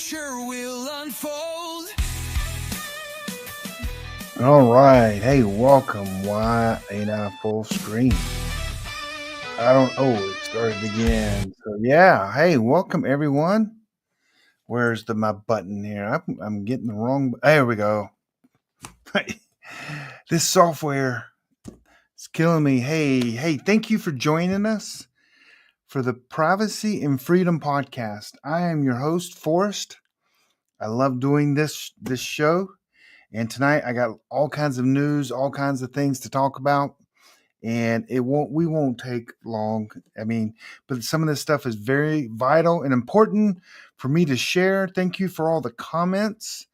future will unfold. All right. Hey, welcome. Why ain't I full screen? I don't. Oh, it started again. So yeah. Hey, welcome everyone. Where's my button here? I'm getting the wrong. There we go. This software is killing me. Hey. Thank you for joining us for the Privacy and Freedom podcast. I am your host, Forrest. I love doing this show. And tonight I got all kinds of news, all kinds of things to talk about. And we won't take long. But some of this stuff is very vital and important for me to share. Thank you for all the comments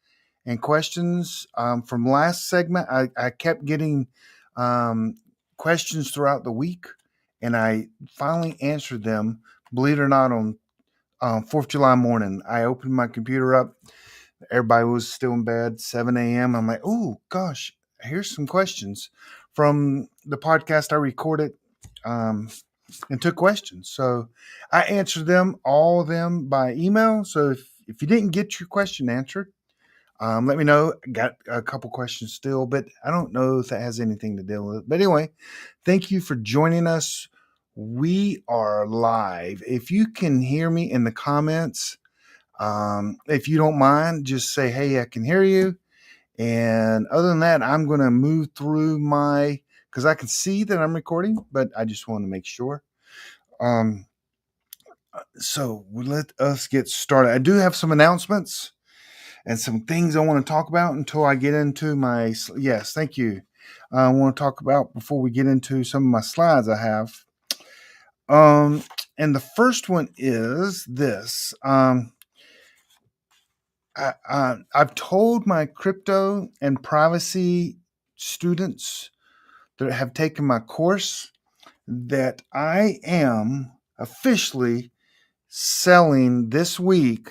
and questions from last segment. I kept getting questions throughout the week, and I finally answered them. Believe it or not, on 4th of July morning, I opened my computer up. Everybody was still in bed, 7 a.m. I'm like, oh, gosh, here's some questions from the podcast I recorded and took questions. So I answered them, all of them, by email. So if you didn't get your question answered, let me know. Got a couple questions still, but I don't know if that has anything to deal with it. But anyway, thank you for joining us. We are live. If you can hear me in the comments, if you don't mind, just say, hey, I can hear you. And other than that, I'm going to move through because I can see that I'm recording, but I just want to make sure. So let us get started. I do have some announcements and some things I want to talk about until I get into yes, thank you. I want to talk about before we get into some of my slides I have. And the first one is this. I've told my crypto and privacy students that have taken my course that I am officially selling this week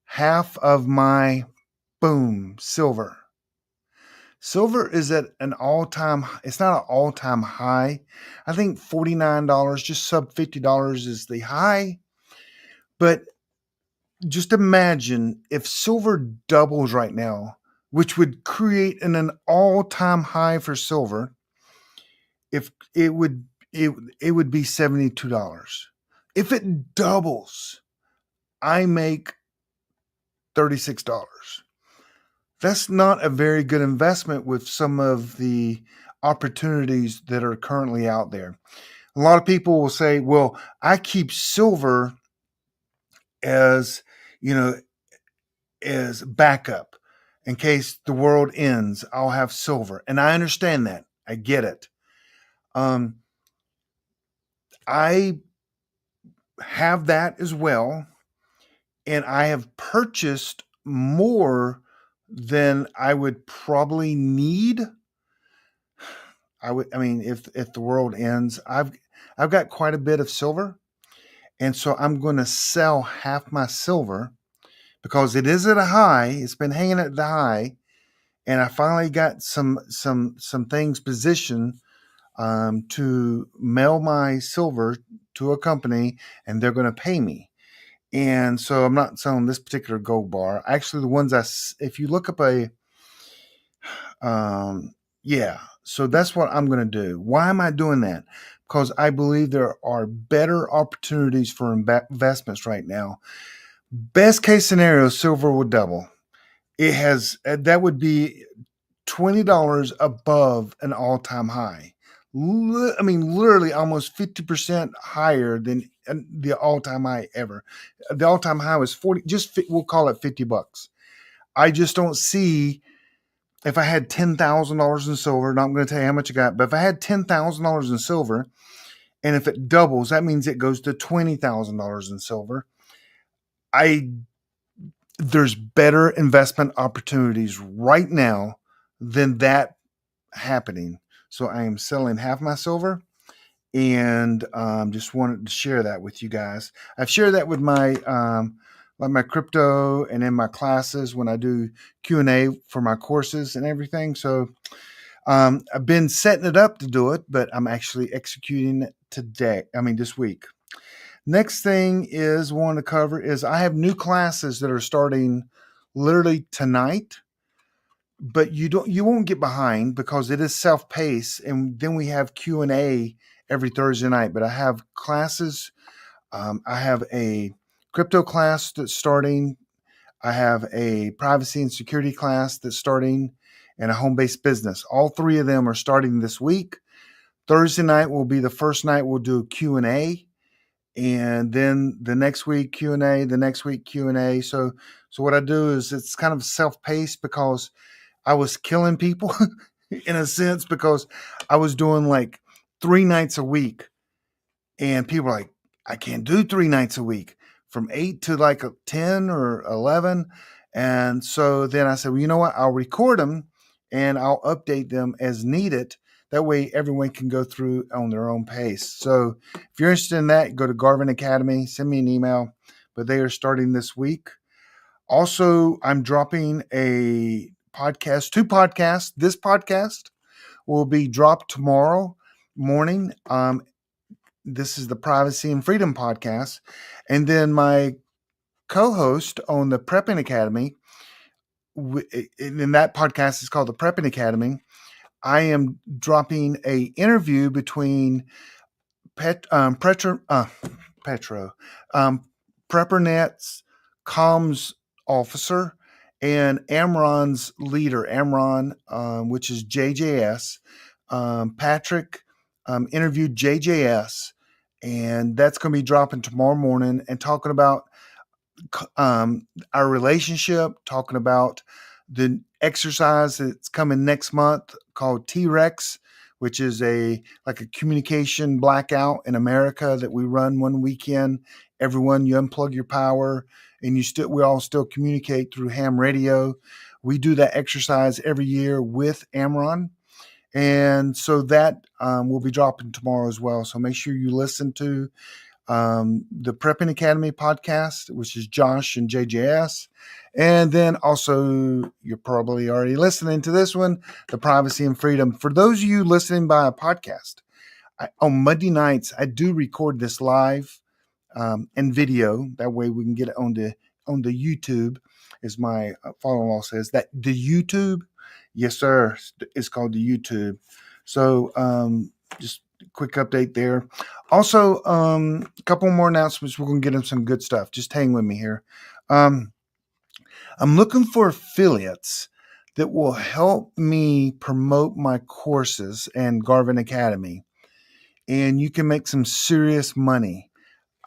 half of my silver. Silver is at an all-time, it's not an all-time high. I think $49, just sub $50 is the high. But just imagine if silver doubles right now, which would create an all-time high for silver. If it would be $72. If it doubles, I make $36. That's not a very good investment with some of the opportunities that are currently out there. A lot of people will say, well, I keep silver as backup. In case the world ends, I'll have silver. And I understand that. I get it. I have that as well. And I have purchased more than I would probably need. If the world ends, I've got quite a bit of silver. And so I'm going to sell half my silver because it is at a high. It's been hanging at the high. And I finally got some things positioned to mail my silver to a company, and they're going to pay me. And so I'm not selling this particular gold bar. Actually, the ones if you look up so that's what I'm going to do. Why am I doing that? Because I believe there are better opportunities for investments right now. Best case scenario, silver would double. That would be $20 above an all-time high. Literally almost 50% higher than the all-time high ever. The all-time high was 40. We'll call it $50. I just don't see. If I had $10,000 in silver, not going to tell you how much I got, but if I had $10,000 in silver, and if it doubles, that means it goes to $20,000 in silver. There's better investment opportunities right now than that happening. So I am selling half my silver, and just wanted to share that with you guys. I've shared that with my crypto and in my classes when I do Q&A for my courses and everything. So I've been setting it up to do it, but I'm actually executing it this week. Next thing is want to cover is I have new classes that are starting literally tonight, but you won't get behind because it is self-paced, and then we have Q&A every Thursday night. But I have classes. I have a crypto class that's starting. I have a privacy and security class that's starting, and a home-based business. All three of them are starting this week. Thursday night will be the first night we'll do Q&A, and then the next week Q&A, the next week Q&A. So what I do is it's kind of self-paced because I was killing people in a sense, because I was doing like 3 nights a week, and people were like, I can't do 3 nights a week from 8 to like 10 or 11. And so then I said, well, you know what? I'll record them and I'll update them as needed. That way everyone can go through on their own pace. So if you're interested in that, go to Garvin Academy, send me an email, but they are starting this week. Also, I'm dropping a podcast, 2 podcasts. This podcast will be dropped tomorrow morning. This is the Privacy and Freedom podcast. And then my co-host on the Prepping Academy, and that podcast is called the Prepping Academy. I am dropping a interview between PrepperNet's comms officer and Amron's leader, which is JJS. Patrick interviewed JJS, and that's going to be dropping tomorrow morning, and talking about our relationship, talking about the exercise that's coming next month called T-Rex, which is a communication blackout in America that we run one weekend. Everyone, you unplug your power, and we all still communicate through ham radio. We do that exercise every year with Amron. And so that will be dropping tomorrow as well. So make sure you listen to the Prepping Academy podcast, which is Josh and JJS. And then also, you're probably already listening to this one, the Privacy and Freedom. For those of you listening by a podcast, on Monday nights, I do record this live and video. That way we can get it on the YouTube, as my father-in-law says, that the YouTube. Yes, sir. It's called the YouTube. So just a quick update there. Also, a couple more announcements. We're going to get into some good stuff. Just hang with me here. I'm looking for affiliates that will help me promote my courses and Garvin Academy. And you can make some serious money.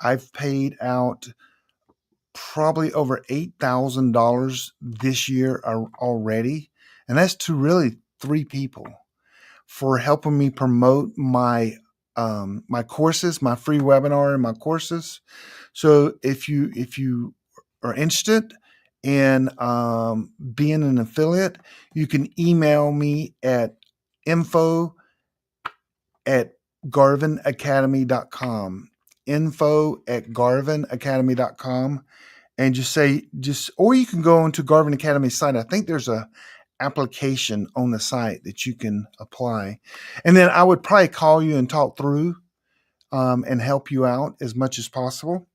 I've paid out probably over $8,000 this year already. And that's to really 3 people for helping me promote my my courses, my free webinar and my courses. So if you are interested in being an affiliate, you can email me at info@garvinacademy.com, info@garvinacademy.com, and or you can go onto Garvin Academy site. I think there's a application on the site that you can apply. And then I would probably call you and talk through and help you out as much as possible.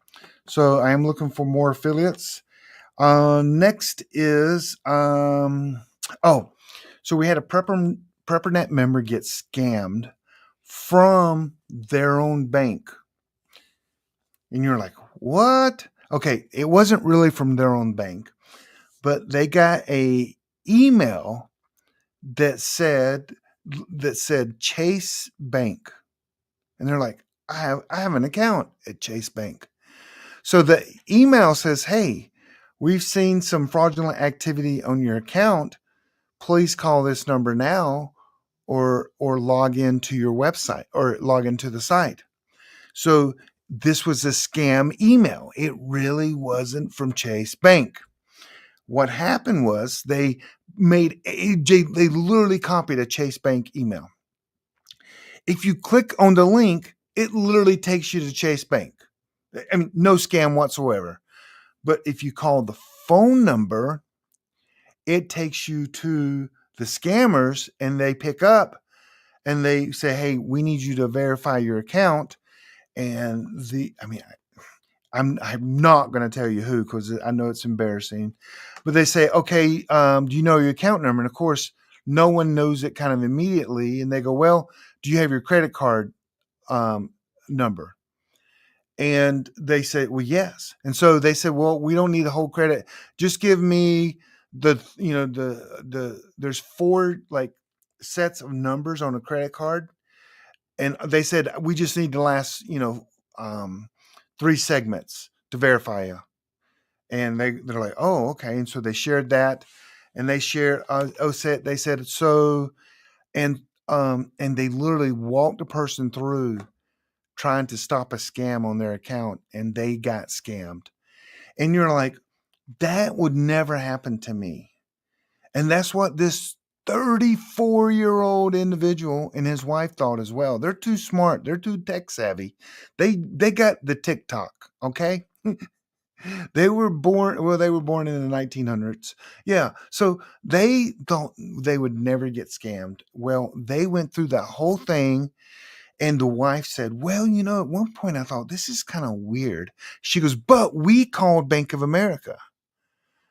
So I am looking for more affiliates. Next is, so we had a PrepperNet member get scammed from their own bank. And you're like, what? Okay, it wasn't really from their own bank, but they got a email that said Chase Bank. And they're like, I have an account at Chase Bank. So the email says, hey, we've seen some fraudulent activity on your account. Please call this number now or log into your website or log into the site. So this was a scam email. It really wasn't from Chase Bank. What happened was they literally copied a Chase Bank email. If you click on the link, it literally takes you to Chase Bank. I mean, no scam whatsoever. But if you call the phone number, it takes you to the scammers, and they pick up and they say, hey, we need you to verify your account. And I'm not going to tell you who because I know it's embarrassing. But they say, okay, do you know your account number? And of course, no one knows it kind of immediately. And they go, well, do you have your credit card number? And they said, well, yes. And so they said, well, we don't need the whole credit. Just give me there's 4 like sets of numbers on a credit card. And they said, we just need the last, 3 segments to verify you. And they're like, oh, okay. And so they shared that, and they shared, they said, so, and they literally walked a person through trying to stop a scam on their account, and they got scammed. And you're like, that would never happen to me. And that's what this 34-year-old individual and his wife thought as well. They're too smart. They're too tech savvy. They got the TikTok, okay? They were born in the 1900s. Yeah. So they thought they would never get scammed. Well, they went through that whole thing. And the wife said, well, at one point I thought this is kind of weird. She goes, but we called Bank of America.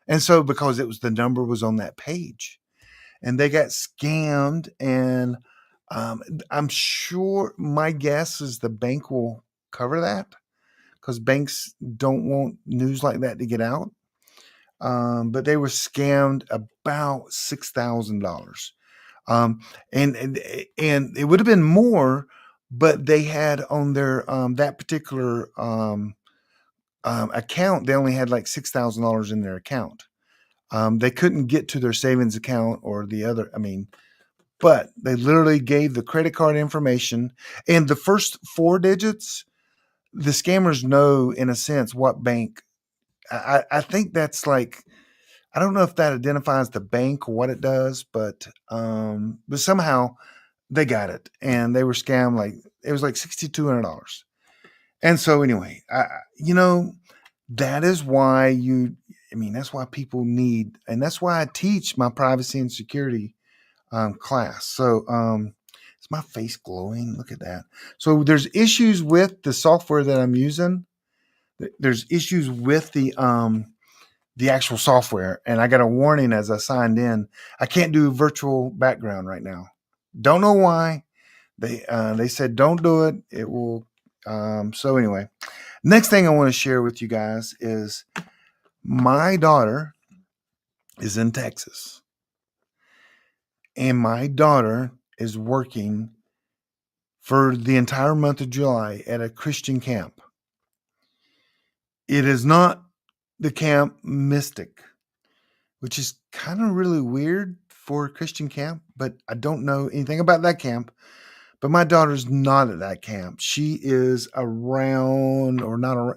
And so because the number was on that page, and they got scammed. And I'm sure, my guess is the bank will cover that because banks don't want news like that to get out. But they were scammed about $6,000. And it would have been more, but they had on their that particular account, they only had like $6,000 in their account. They couldn't get to their savings account or the other. But they literally gave the credit card information, and the first 4 digits, the scammers know in a sense what bank. I think that's like, I don't know if that identifies the bank or what it does, but somehow they got it, and they were scammed. Like, it was like $6,200. And so anyway, that is why that's why people need, and that's why I teach my privacy and security class. So is my face glowing? Look at that. So there's issues with the software that I'm using. There's issues with the actual software, and I got a warning as I signed in. I can't do virtual background right now. Don't know why. They said don't do it. It will. So anyway, next thing I want to share with you guys is my daughter is in Texas, and my daughter is working for the entire month of July at a Christian camp. It is not the Camp Mystic, which is kind of really weird for a Christian camp, but I don't know anything about that camp. But my daughter's not at that camp. She is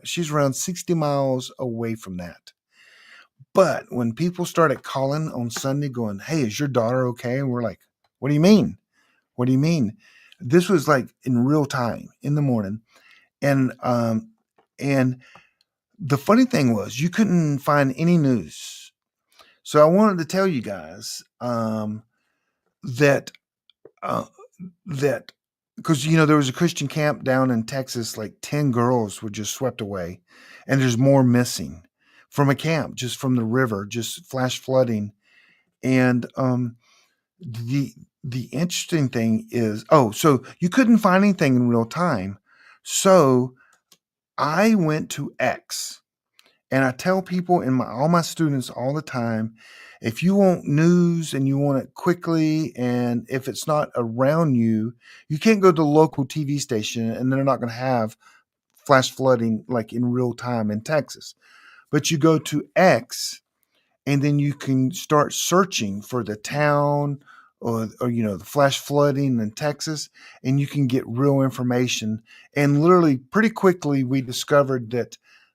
she's around 60 miles away from that. But when people started calling on Sunday going, hey, is your daughter okay? And we're like, what do you mean? What do you mean? This was like in real time in the morning. And the funny thing was, you couldn't find any news. So I wanted to tell you guys that because there was a Christian camp down in Texas, like 10 girls were just swept away, and there's more missing from a camp, just from the river, just flash flooding. And the interesting thing is, so you couldn't find anything in real time. So I went to X, and I tell people all my students all the time, if you want news and you want it quickly, and if it's not around you, you can't go to the local TV station and they're not going to have flash flooding like in real time in Texas. But you go to X, and then you can start searching for the town or the flash flooding in Texas, and you can get real information. And literally pretty quickly we discovered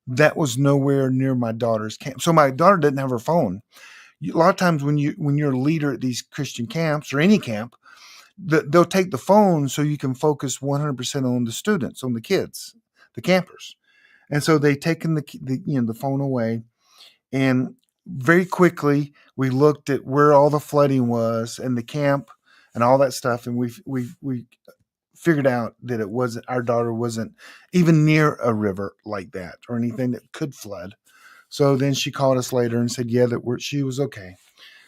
that was nowhere near my daughter's camp. So my daughter didn't have her phone. A lot of times when you're a leader at these Christian camps or any camp, they'll take the phone so you can focus 100% on the students, on the kids, the campers. And so they taken the phone away, and very quickly we looked at where all the flooding was and the camp and all that stuff, and we figured out that our daughter wasn't even near a river like that or anything that could flood. So then she called us later and said, yeah, she was okay.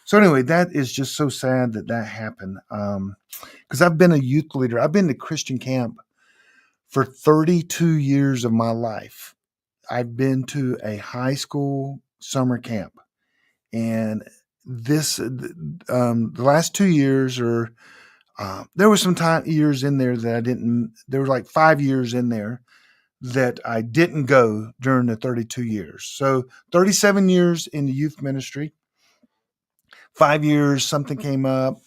So anyway, that is just so sad that happened. Because I've been a youth leader. I've been to Christian camp for 32 years of my life. I've been to a high school summer camp, and the last 2 years or there were some years in there that I didn't. There were like 5 years in there that I didn't go during the 32 years. So 37 years in the youth ministry. 5 years, something came up.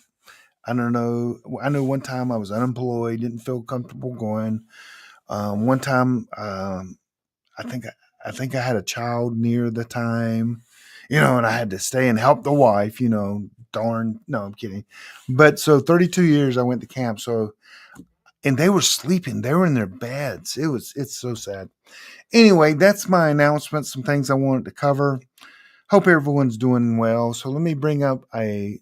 I don't know. I know one time I was unemployed, didn't feel comfortable going. One time, I think I had a child near the time, and I had to stay and help the wife. Darn. No, I'm kidding. But so 32 years I went to camp. So, and they were sleeping. They were in their beds. It's so sad. Anyway, that's my announcement. Some things I wanted to cover. Hope everyone's doing well. So let me bring up a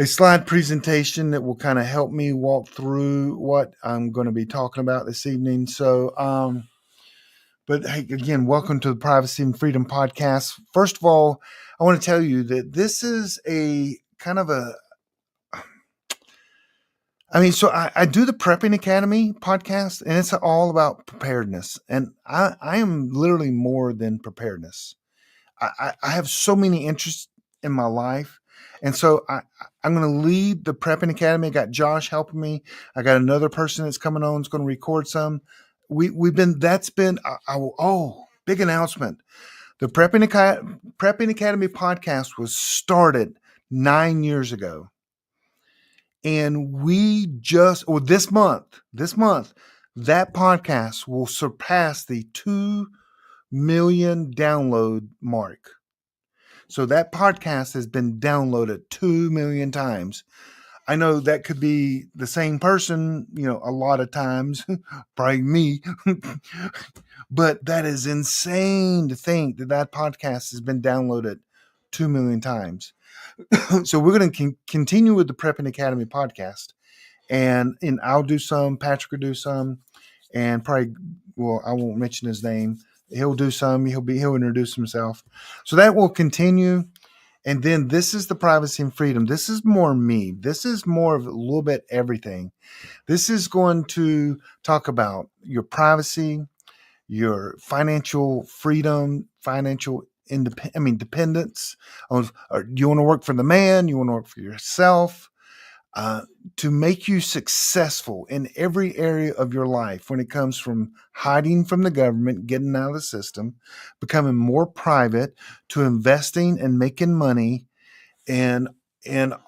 slide presentation that will kind of help me walk through what I'm going to be talking about this evening. So, but hey, again, welcome to the Privacy and Freedom Podcast. First of all, I want to tell you that this is a kind of so I do the Prepping Academy podcast, and it's all about preparedness. And I am literally more than preparedness. I have so many interests in my life. And so I'm going to lead the Prepping Academy. I got Josh helping me. I got another person that's coming on, that's going to record some. Big announcement. The Prepping Academy podcast was started 9 years ago. And this month, that podcast will surpass the 2 million download mark. So that podcast has been downloaded 2 million times. I know that could be the same person, a lot of times, probably me, but that is insane to think that podcast has been downloaded 2 million times. So we're going to continue with the Prepping Academy podcast, and I'll do some, Patrick will do some, and probably, I won't mention his name. He'll do some, he'll introduce himself. So that will continue. And then this is the Privacy and Freedom. This is more me. This is more of a little bit everything. This is going to talk about your privacy, your financial freedom, financial dependence. Do you want to work for the man? You want to work for yourself? To make you successful in every area of your life when it comes from hiding from the government, getting out of the system, becoming more private, to investing and making money, and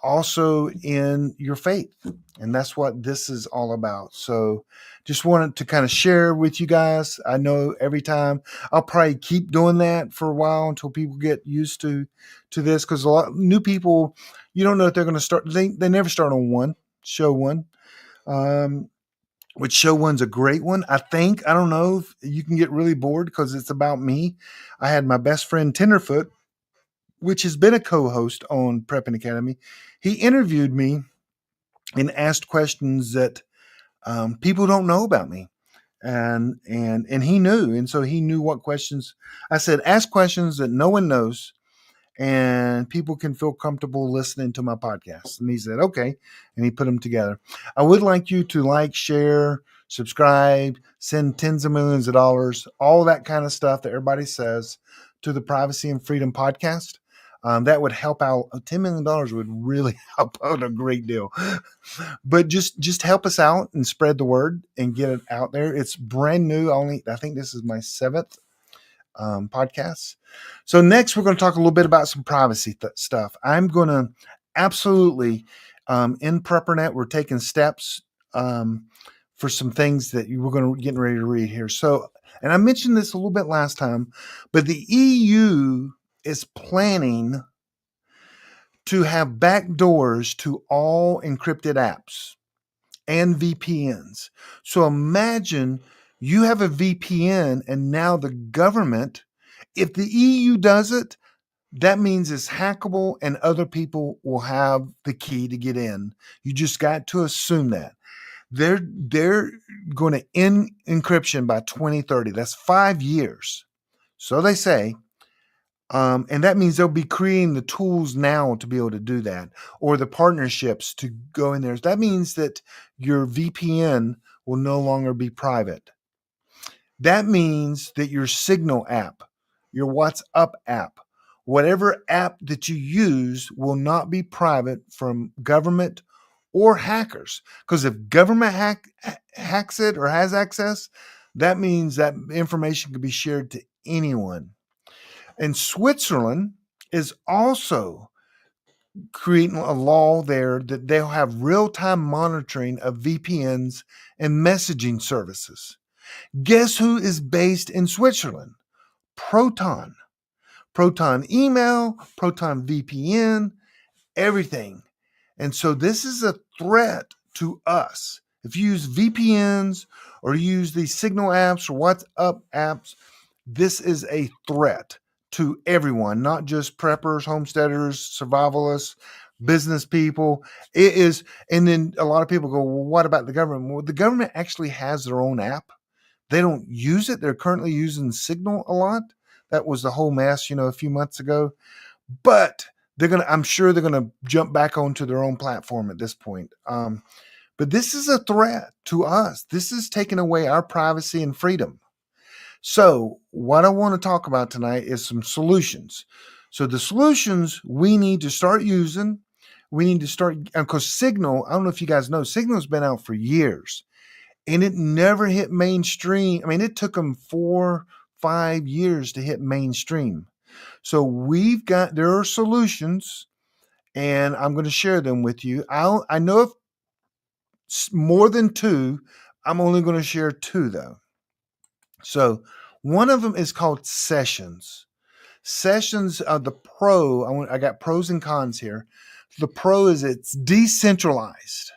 also in your faith. And that's what this is all about. So just wanted to kind of share with you guys. I know every time I'll probably keep doing that for a while until people get used to this, because a lot of new people, you don't know if they're going to start. They never start on show one. Which show one's a great one. I don't know if you can get really bored because it's about me. I had my best friend Tenderfoot, which has been a co-host on Prepping Academy. He interviewed me and asked questions that people don't know about me. And he knew. And so he knew what questions. I said, ask questions that no one knows and people can feel comfortable listening to my podcast. And he said, okay. And he put them together. I would like you to like, share, subscribe, send tens of millions of dollars, all that kind of stuff that everybody says, to the Privacy and Freedom podcast. That would help out. $10 million would really help out a great deal. But just help us out and spread the word and get it out there. It's brand new. I think this is my 7th podcast. So next, we're going to talk a little bit about some privacy stuff. I'm going to absolutely, in PrepperNet, we're taking steps for some things that we're going to getting ready to read here. So, and I mentioned this a little bit last time, but the EU is planning to have backdoors to all encrypted apps and VPNs. So imagine you have a VPN and now the government, if the EU does it, that means it's hackable and other people will have the key to get in. You just got to assume that. They're going to end encryption by 2030. That's 5 years. So they say, and that means they'll be creating the tools now to be able to do that, or the partnerships to go in there. That means that your VPN will no longer be private. That means that your Signal app, your WhatsApp app, whatever app that you use will not be private from government or hackers. Because if government hacks it or has access, that means that information can be shared to anyone. And Switzerland is also creating a law there that they'll have real-time monitoring of VPNs and messaging services. Guess who is based in Switzerland? Proton. Proton email, Proton VPN, everything. And so this is a threat to us. If you use VPNs or use these Signal apps or WhatsApp apps, this is a threat to everyone, not just preppers, homesteaders, survivalists, business people. It is, and then a lot of people go, well, what about the government? Well, the government actually has their own app. They don't use it. They're currently using Signal a lot. That was the whole mess, a few months ago. But I'm sure they're gonna jump back onto their own platform at this point. But this is a threat to us. This is taking away our privacy and freedom. So what I want to talk about tonight is some solutions. So the solutions we need to start using, we need to start, because Signal, I don't know if you guys know, Signal's been out for years and it never hit mainstream. I mean, it took them 4-5 years to hit mainstream. So there are solutions and I'm going to share them with you. I know if more than 2, I'm only going to share 2 though. So one of them is called Sessions. Sessions are the pro. I got pros and cons here. The pro is it's decentralized.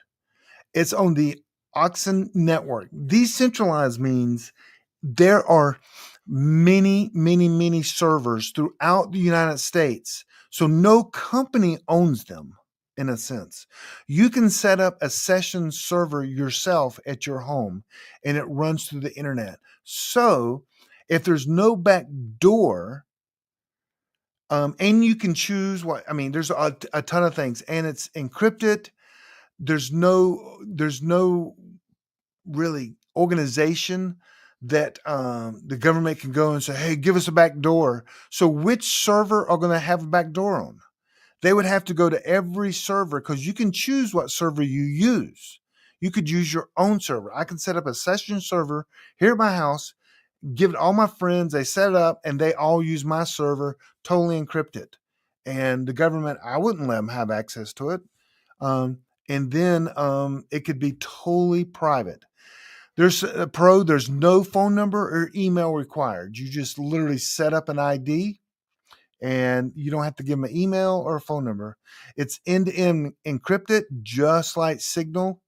It's on the Oxen network. Decentralized means there are many, many, many servers throughout the United States. So no company owns them in a sense. You can set up a session server yourself at your home and it runs through the internet. So if there's no back door, and you can choose there's a ton of things and it's encrypted. There's no really organization that the government can go and say, hey, give us a back door. So which server are going to have a back door on? They would have to go to every server because you can choose what server you use. You could use your own server. I can set up a session server here at my house, give it all my friends, they set it up, and they all use my server, totally encrypted. And the government, I wouldn't let them have access to it. And then it could be totally private. There's a pro, there's no phone number or email required. You just literally set up an ID and you don't have to give them an email or a phone number. It's end-to-end encrypted, just like Signal.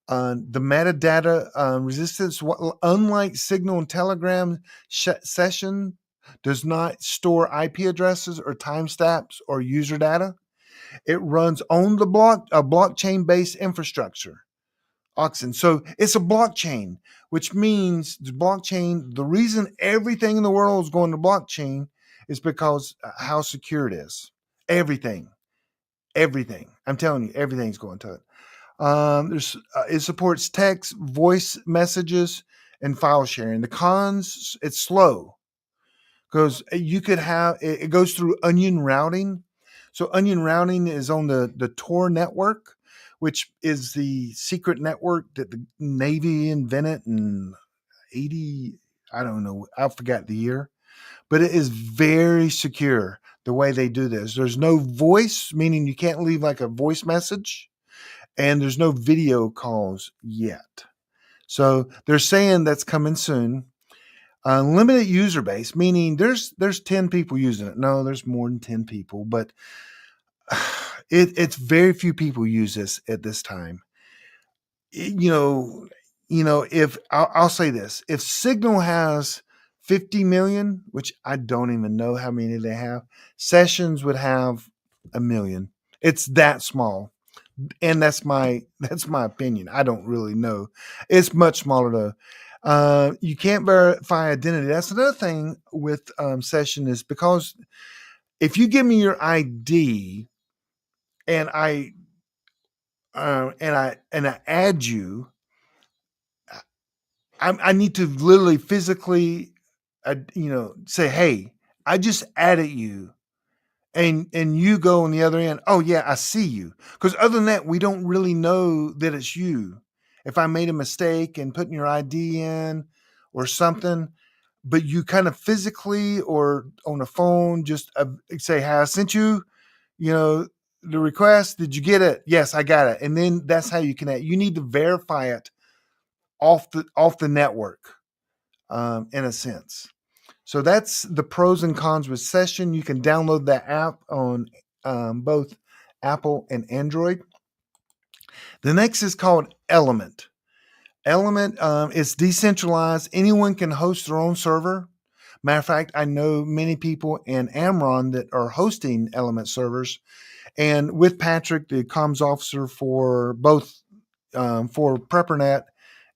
The metadata resistance, unlike Signal and Telegram session, does not store IP addresses or timestamps or user data. It runs on the blockchain-based infrastructure. Oxen. So it's a blockchain, which means the reason everything in the world is going to blockchain is because how secure it is. Everything. I'm telling you, everything's going to it. It supports text, voice messages, and file sharing. The cons, it's slow because it goes through onion routing. So onion routing is on the Tor network, which is the secret network that the Navy invented in 80, I don't know, I forgot the year, but it is very secure the way they do this. There's no voice, meaning you can't leave like a voice message, and there's no video calls yet. So they're saying that's coming soon. Limited user base, meaning there's 10 people using it. No, there's more than 10 people, but it's very few people use this at this time. If I'll say this, if Signal has 50 million, which I don't even know how many they have, Sessions would have 1 million. It's that small. And that's my opinion. I don't really know. It's much smaller though. You can't verify identity. That's another thing with Session, is because if you give me your ID and I add you, I need to literally physically, say, hey, I just added you, and you go on the other end. Oh yeah, I see you. Because other than that, we don't really know that it's you. If I made a mistake and putting your ID in or something, but you kind of physically or on the phone just say, "Hey, I sent you, the request. Did you get it? Yes, I got it." And then that's how you connect. You need to verify it off the network, in a sense. So that's the pros and cons with Session. You can download that app on both Apple and Android. The next is called Element. Element is decentralized. Anyone can host their own server. Matter of fact, I know many people in Amron that are hosting Element servers. And with Patrick, the comms officer for both for PrepperNet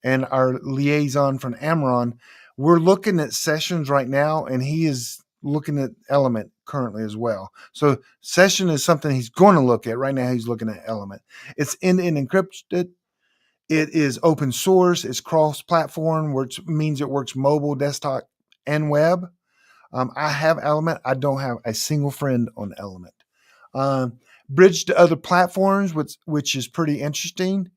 and our liaison from Amron, we're looking at Sessions right now, and he is looking at Element currently as well. So Session is something he's going to look at. Right now, he's looking at Element. It's end-to-end encrypted. It is open source. It's cross-platform, which means it works mobile, desktop, and web. I have Element. I don't have a single friend on Element. Bridge to other platforms, which is pretty interesting.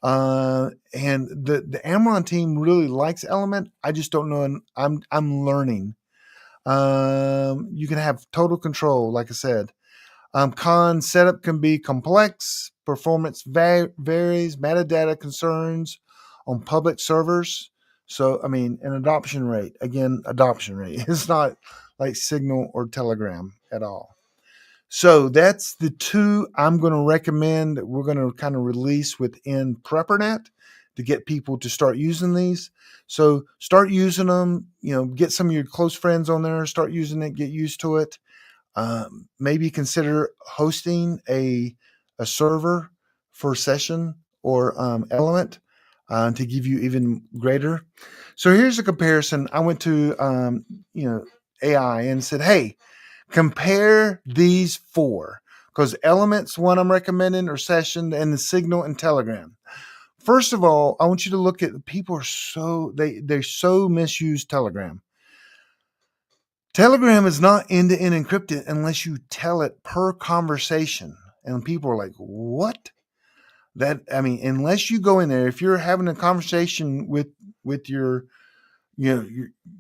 And the Amron team really likes Element. I just don't know, and I'm learning. You can have total control, like I said. Con setup can be complex. Performance varies. Metadata concerns on public servers. So, an adoption rate. Again, adoption rate. It's not like Signal or Telegram at all. So that's the two I'm going to recommend that we're going to kind of release within PrepperNet to get people to start using these. So start using them, get some of your close friends on there, start using it, get used to it. Maybe consider hosting a server for Session or Element to give you even greater. So here's a comparison. I went to AI and said, hey, compare these four, because Element's one I'm recommending, or Session, and the Signal and Telegram. First of all, I want you to look at people are so they so misuse Telegram. Telegram is not end-to-end encrypted unless you tell it per conversation. And people are like, what? Unless you go in there, if you're having a conversation with your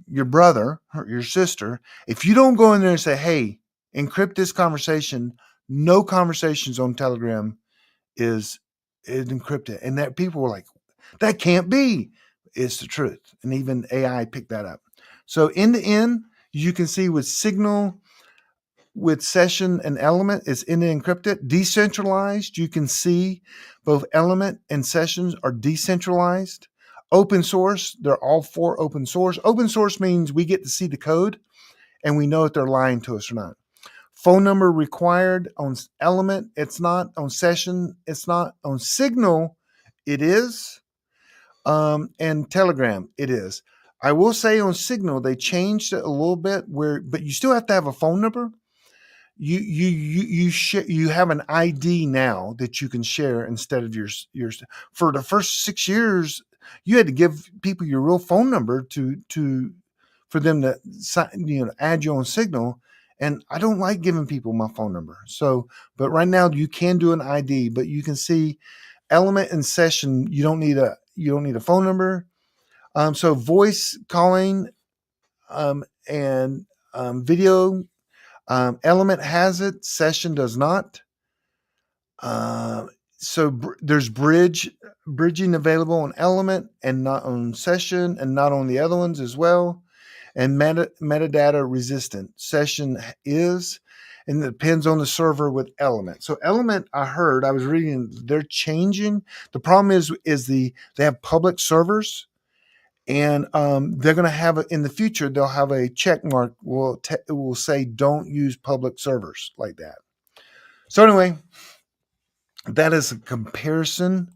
your brother or your sister, if you don't go in there and say, hey, encrypt this conversation, no conversations on Telegram is encrypted. And that people were like, that can't be. It's the truth. And even AI picked that up. So end to end, you can see with Signal, with Session and Element, is end-to-end encrypted. Decentralized, you can see both Element and Sessions are decentralized. Open source, they're all four open source. Open source means we get to see the code and we know if they're lying to us or not. Phone number required on Element, it's not. On Session, it's not. On Signal, it is. And Telegram, it is. I will say on Signal, they changed it a little bit, but you still have to have a phone number. You have an ID now that you can share instead of yours. For the first 6 years, you had to give people your real phone number for them to add you on Signal. And I don't like giving people my phone number. So, but right now you can do an ID, but you can see Element and Session. You don't need a phone number. So voice calling and video. Element has it. Session does not. There's bridging available on Element and not on Session, and not on the other ones as well. And metadata resistant. Session is, and it depends on the server with Element. So Element, I was reading, they're changing. The problem is they have public servers. And they're going to have in the future, they'll have a check mark will say don't use public servers like that. So anyway, That is a comparison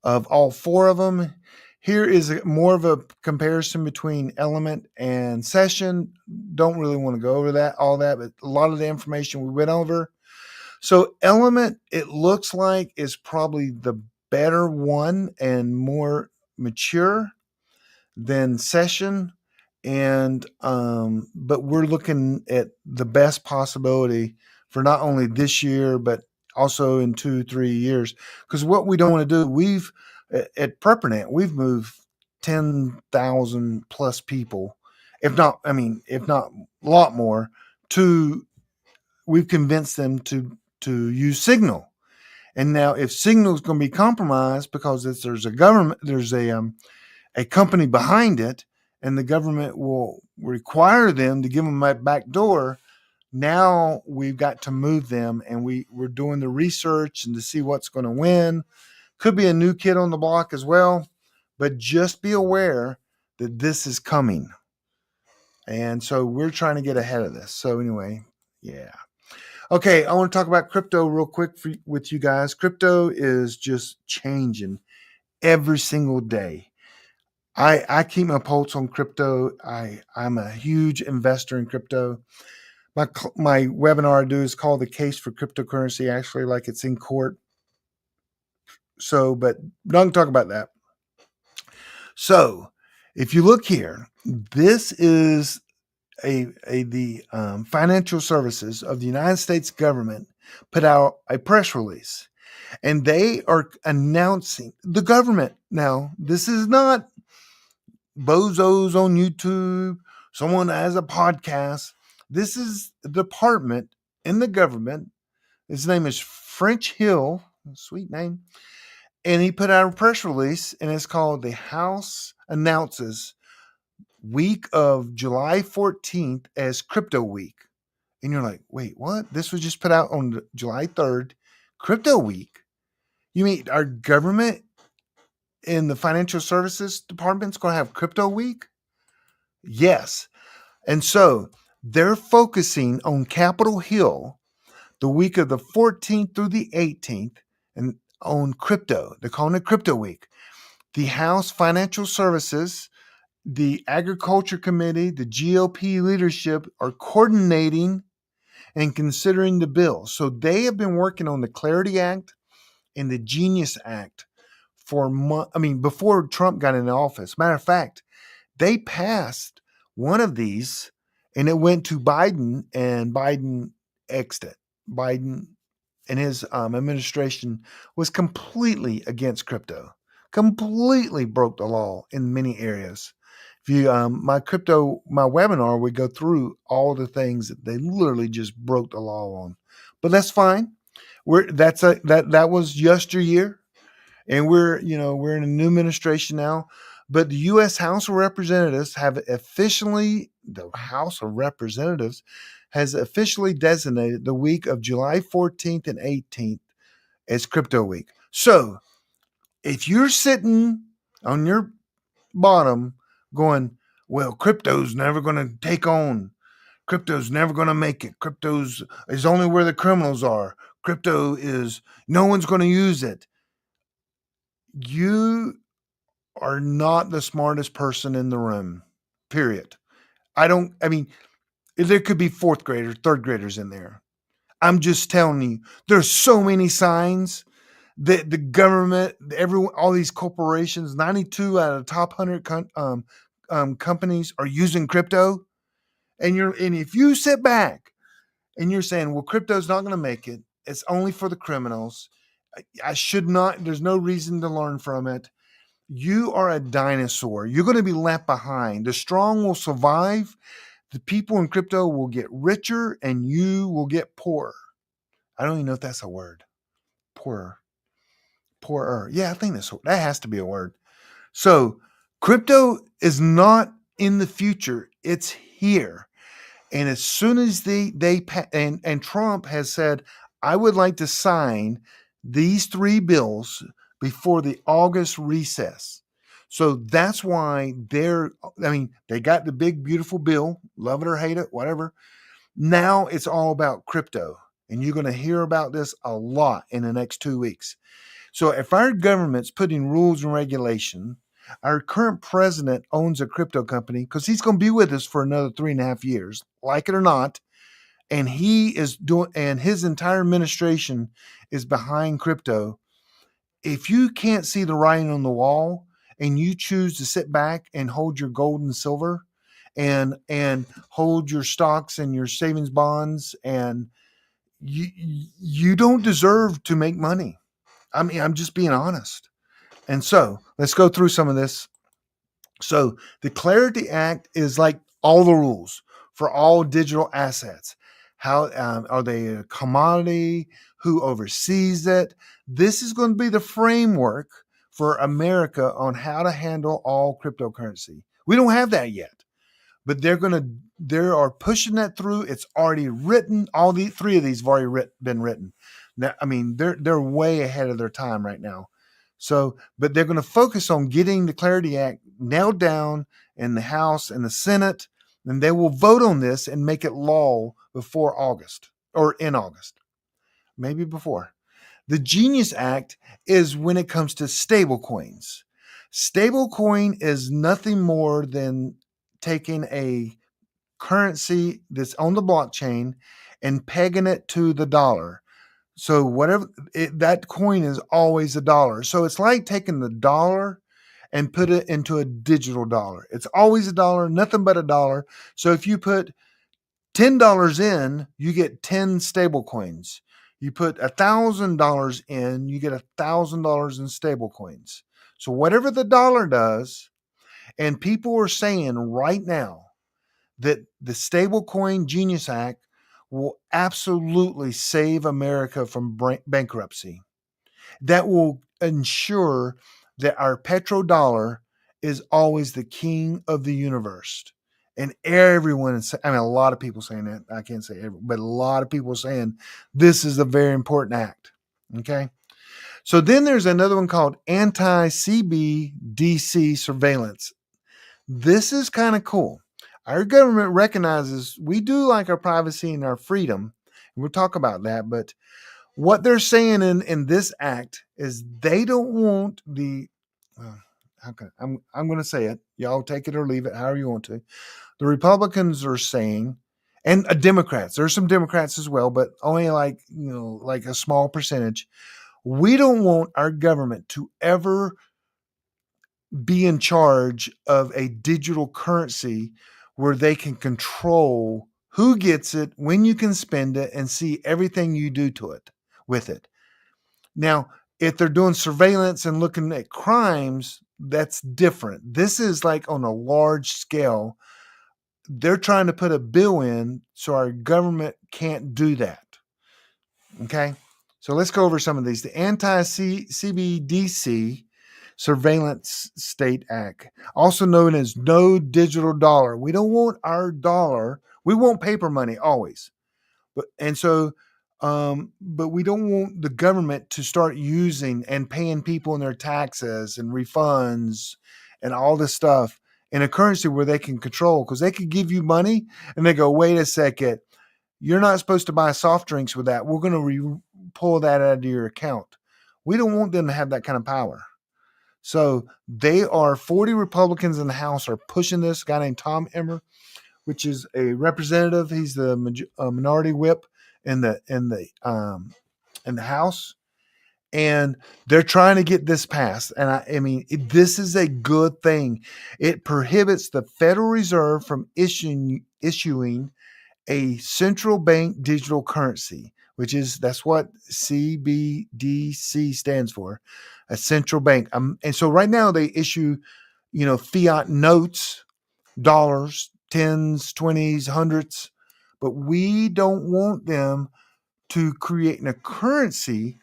of all four of them. Here is more of a comparison between element and session. Don't really want to go over all that, but a lot of the information we went over. So element, it looks like, is probably the better one and more mature than session. And but we're looking at the best possibility for not only this year but also in 2-3 years. Because what we don't want to do, we've at Preppernet, we've moved 10,000 plus people, if not a lot more, to we've convinced them to use Signal. And now if Signal is going to be compromised because there's a government, there's a company behind it, and the government will require them to give them that back door. Now we've got to move them, and we're doing the research and to see what's going to win. Could be a new kid on the block as well, but just be aware that this is coming. And so we're trying to get ahead of this. So anyway, yeah. Okay, I want to talk about crypto real quick with you guys. Crypto is just changing every single day. I keep my pulse on crypto. I'm a huge investor in crypto. My webinar I do is called The Case for Cryptocurrency, actually, like it's in court. So, but not going to talk about that. So, if you look here, this is the financial services of the United States government put out a press release, and they are announcing the government. Now, this is not bozos on YouTube, someone that has a podcast. This is a department in the government. His name is French Hill, sweet name. And he put out a press release, and it's called The House Announces Week of July 14th as Crypto Week. And you're like, wait, what? This was just put out on July 3rd, Crypto Week. You mean our government in the financial services department's going to have Crypto Week? Yes. And so they're focusing on Capitol Hill the week of the 14th through the 18th and on crypto. They're calling it Crypto Week. The House Financial Services, the Agriculture Committee, the GOP leadership are coordinating and considering the bill. So they have been working on the Clarity Act and the Genius Act before Trump got into office. Matter of fact, they passed one of these and it went to Biden, and Biden exited. Biden and his administration was completely against crypto, completely broke the law in many areas. If you my webinar, we go through all the things that they literally just broke the law on, but that's fine. That was yesteryear, and we're in a new administration now. But the U.S. House of Representatives has officially designated the week of July 14th and 18th as Crypto Week. So if you're sitting on your bottom going, well, crypto's never going to take on. Crypto's never going to make it. Crypto's is only where the criminals are. Crypto is, no one's going to use it. You are not the smartest person in the room, period. There could be fourth graders, third graders in there. I'm just telling you, there's so many signs that the government, all these corporations, 92 out of the top 100 companies are using crypto. And if you sit back and you're saying, well, crypto's not going to make it, it's only for the criminals, there's no reason to learn from it. You are a dinosaur. You're going to be left behind. The strong will survive. The people in crypto will get richer and you will get poorer. I don't even know if that's a word. Poorer. Yeah, I think that has to be a word. So crypto is not in the future. It's here. And as soon as and Trump has said, I would like to sign these 3 bills before the August recess. So that's why they got the big, beautiful bill, love it or hate it, whatever. Now it's all about crypto. And you're going to hear about this a lot in the next 2 weeks. So if our government's putting rules and regulation, our current president owns a crypto company because he's going to be with us for another 3.5 years, like it or not. And and his entire administration is behind crypto. If you can't see the writing on the wall and you choose to sit back and hold your gold and silver and hold your stocks and your savings bonds, and you don't deserve to make money. I mean, I'm just being honest. And so let's go through some of this. So the Clarity Act is like all the rules for all digital assets. How are they a commodity? Who oversees it? This is going to be the framework for America on how to handle all cryptocurrency. We don't have that yet, but they are pushing that through. It's already written. All the three of these have already been written. Now, I mean, they're way ahead of their time right now. So, but they're going to focus on getting the Clarity Act nailed down in the House and the Senate, and they will vote on this and make it law before August or in August, maybe before. The Genius Act is when it comes to stablecoins. Stablecoin is nothing more than taking a currency that's on the blockchain and pegging it to the dollar. So that coin is always a dollar. So it's like taking the dollar and put it into a digital dollar. It's always a dollar, nothing but a dollar. So if you put $10 in, you get 10 stable coins. You put $1,000 in, you get $1,000 in stable coins. So whatever the dollar does, and people are saying right now that the Stablecoin Genius Act will absolutely save America from bankruptcy. That will ensure that our petrodollar is always the king of the universe. And everyone is, I mean, a lot of people saying that. I can't say everyone, but a lot of people saying this is a very important act. Okay. So then there's another one called Anti-CBDC Surveillance. This is kind of cool. Our government recognizes we do like our privacy and our freedom. We'll talk about that. But what they're saying in this act is they don't want I'm going to say it. Y'all take it or leave it, however you want to. The Republicans are saying, and Democrats, there's some Democrats as well, but only like a small percentage. We don't want our government to ever be in charge of a digital currency where they can control who gets it, when you can spend it, and see everything you do to it with it. Now, if they're doing surveillance and looking at crimes, that's different. This is like on a large scale. They're trying to put a bill in so our government can't do that. Okay? So let's go over some of these. The Anti-CBDC Surveillance State Act, also known as No Digital Dollar. We don't want our dollar. We want paper money always. But we don't want the government to start using and paying people in their taxes and refunds and all this stuff in a currency where they can control, because they could give you money and they go, wait a second, you're not supposed to buy soft drinks with that. We're going to pull that out of your account. We don't want them to have that kind of power. So 40 Republicans in the House are pushing this. A guy named Tom Emmer, which is a representative. He's the minority whip in the House, and they're trying to get this passed. And I mean, this is a good thing. It prohibits the Federal Reserve from issuing a central bank digital currency, that's what CBDC stands for, a central bank. And so right now they issue, fiat notes, dollars, tens, 20s, hundreds, but we don't want them to create a currency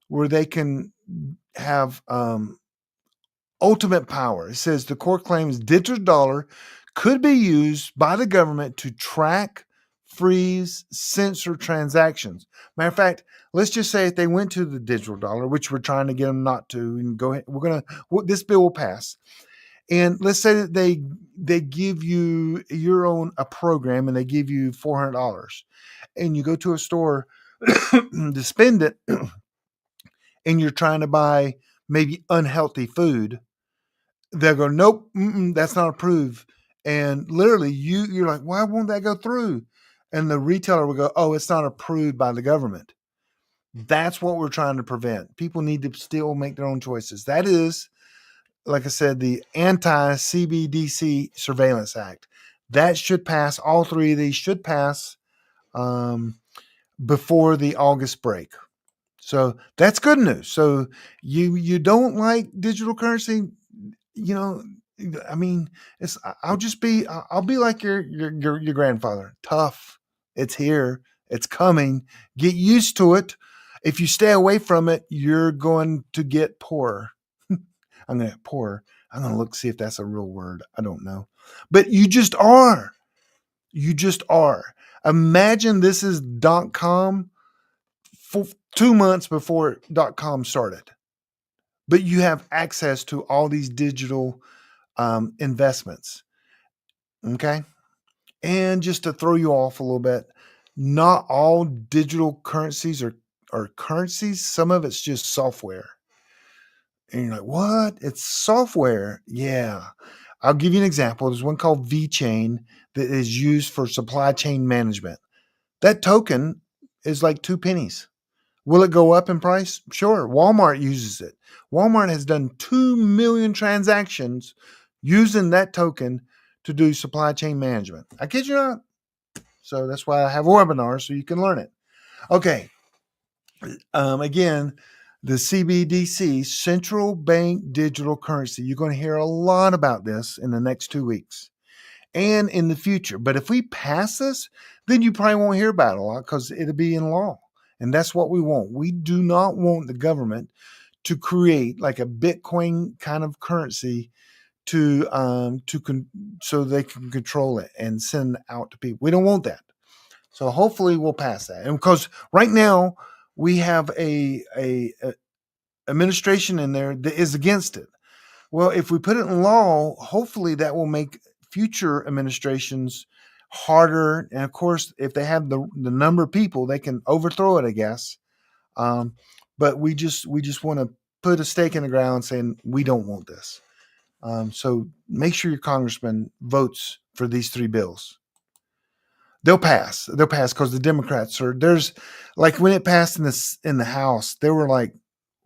where they can have ultimate power. It says the court claims digital dollar could be used by the government to track, freeze, censor transactions. Matter of fact, let's just say if they went to the digital dollar, which we're trying to get them not to, and go ahead, this bill will pass. And let's say that they give you a program and they give you $400, and you go to a store to spend it, and you're trying to buy maybe unhealthy food, they'll go, nope, that's not approved. And literally, you're like, why won't that go through? And the retailer will go, oh, it's not approved by the government. That's what we're trying to prevent. People need to still make their own choices. That is, like I said, the Anti-CBDC Surveillance Act. That should pass. All three of these should pass before the August break. So that's good news. So you don't like digital currency, you know, I mean, I'll be like your grandfather. Tough. It's here. It's coming. Get used to it. If you stay away from it, you're going to get poorer. I'm going to get poorer. I'm going to look, see if that's a real word. I don't know. But you just are. You just are. Imagine this is .com for 2 months before .com started. But you have access to all these digital investments. Okay. And just to throw you off a little bit, not all digital currencies are currencies. Some of it's just software. And you're like, what? It's software. Yeah. I'll give you an example. There's one called VChain that is used for supply chain management. That token is like 2 pennies. Will it go up in price? Sure. Walmart uses it. Walmart has done 2 million transactions using that token to do supply chain management. I kid you not. So that's why I have webinars so you can learn it. Okay. Again, the CBDC, central bank digital currency. You're going to hear a lot about this in the next 2 weeks and in the future. But if we pass this, then you probably won't hear about it a lot because it'll be in law. And that's what we want. We do not want the government to create like a Bitcoin kind of currency so they can control it and send out to people. We don't want that. So hopefully we'll pass that. And because right now we have a administration in there that is against it. Well, if we put it in law, hopefully that will make future administrations harder. And of course, if they have the number of people, they can overthrow it, I guess. But we just want to put a stake in the ground saying we don't want this. So make sure your congressman votes for these 3 bills. They'll pass. They'll pass because the Democrats there's like when it passed in the House, there were like